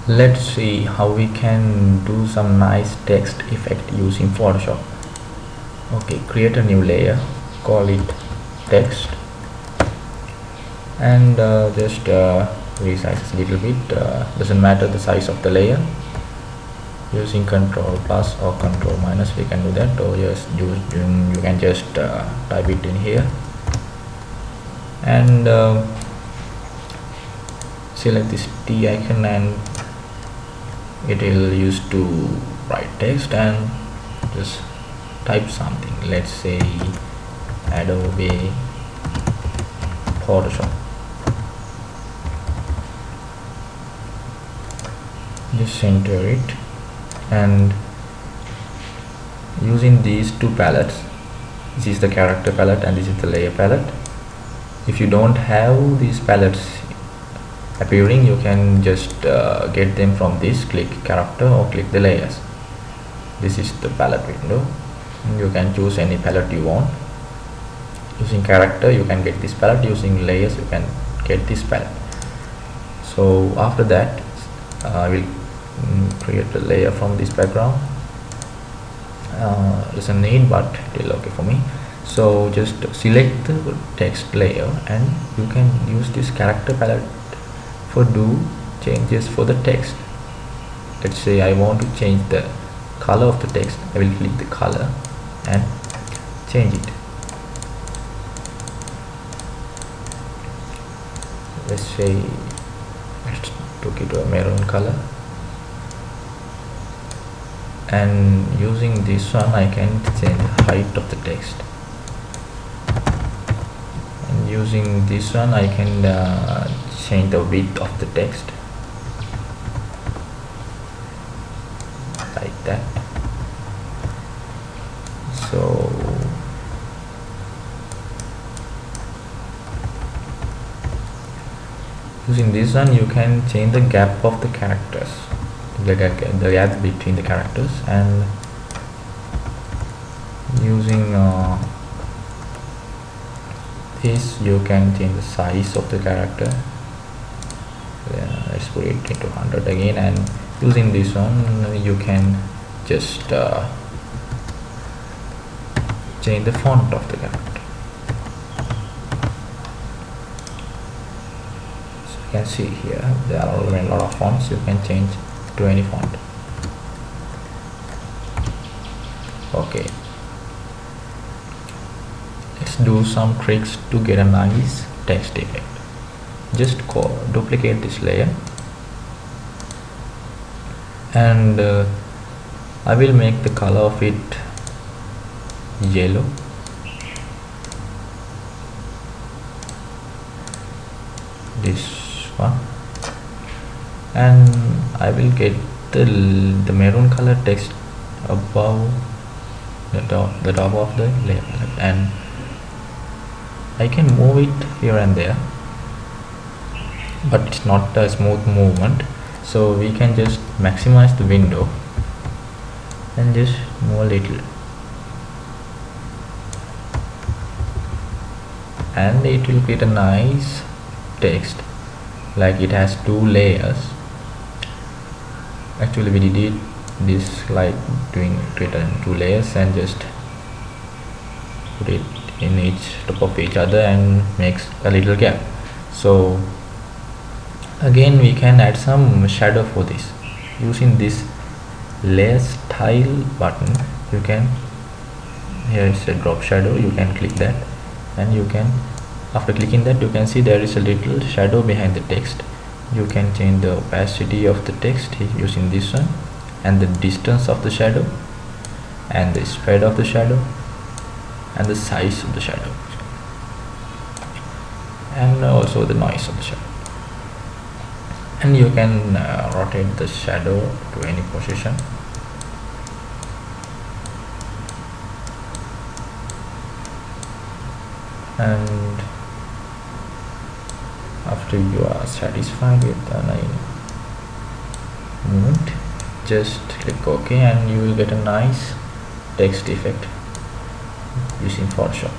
Let's see how we can do some nice text effect using Photoshop. Okay, create a new layer, call it text, and just resize a little bit. Doesn't matter the size of the layer. Using Control plus or Control minus, we can do that, or just you can just type it in here and select this T icon, and it will use to write text, and just type something. Let's say Adobe Photoshop. Just enter it, and using these two palettes, this is the character palette and this is the layer palette. If you don't have these palettes appearing, you can just get them from this, click character or click the layers. This is the palette window, and you can choose any palette you want. Using character you can get this palette, using layers you can get this palette. So after that I will create a layer from this background. Doesn't need, but it will okay for me. So just select the text layer, and you can use this character palette for do changes for the text. Let's say I want to change the color of the text. I will click the color and change it. Let's say let's took it to a maroon color, and using this one I can change the height of the text, and using this one I can change the width of the text like that. So using this one you can change the gap of the characters, the gap between the characters, and using this you can change the size of the character. Let's put it into 100 again, and using this one you can just change the font of the character. So you can see here there are a lot of fonts. You can change to any font. Okay, let's do some tricks to get a nice text effect. Just duplicate this layer, and I will make the color of it yellow. This one, and I will get the maroon color text above the top of the layer, and I can move it here and there, but it's not a smooth movement. So we can just maximize the window and just move a little, and it will create a nice text, like it has two layers. Actually we did this like create two layers and just put it in each top of each other and makes a little gap. So again we can add some shadow for this. Using this layer style button, you can, here is a drop shadow, you can click that, and you can, after clicking that, you can see there is a little shadow behind the text. You can change the opacity of the text using this one, and the distance of the shadow, and the spread of the shadow, and the size of the shadow, and also the noise of the shadow. And you can rotate the shadow to any position. And after you are satisfied with the movement, just click OK, and you will get a nice text effect using Photoshop.